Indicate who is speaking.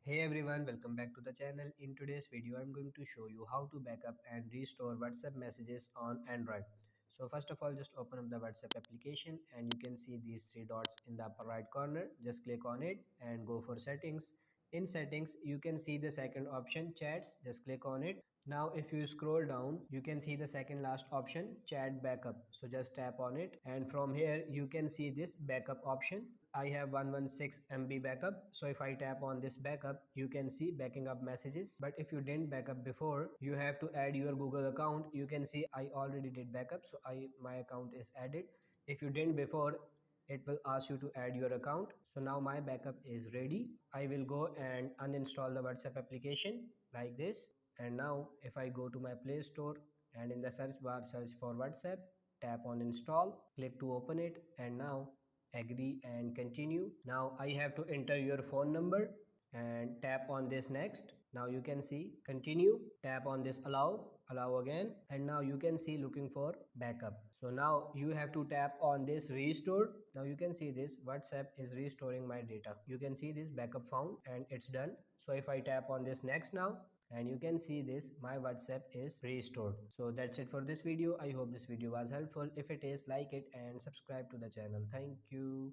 Speaker 1: Hey everyone, welcome back to the channel. In today's video, I'm going to show you how to backup and restore WhatsApp messages on Android. So first of all, just open up the WhatsApp application and you can see these three dots in the upper right corner. Just click on it and go for settings. In settings, you can see the second option, chats. Just click on it. Now, if you scroll down, you can see the second last option, chat backup. So just tap on it. And from here, you can see this backup option. I have 116 MB backup. So if I tap on this backup, you can see backing up messages. But if you didn't backup before, you have to add your Google account. You can see I already did backup. So my account is added. If you didn't before, it will ask you to add your account. So now my backup is ready. I will go and uninstall the WhatsApp application like this. And now if I go to my Play Store and in the search bar search for WhatsApp, tap on install, click to open it, and now agree and continue. Now I have to enter your phone number and tap on this next. Now you can see continue, tap on this allow again, and now you can see looking for backup. So now you have to tap on this restore. Now you can see this WhatsApp is restoring my data. You can see this backup found and it's done. So if I tap on this next now, and you can see this my WhatsApp is restored. So that's it for this video. I hope this video was helpful. If it is, like it and subscribe to the channel. Thank you.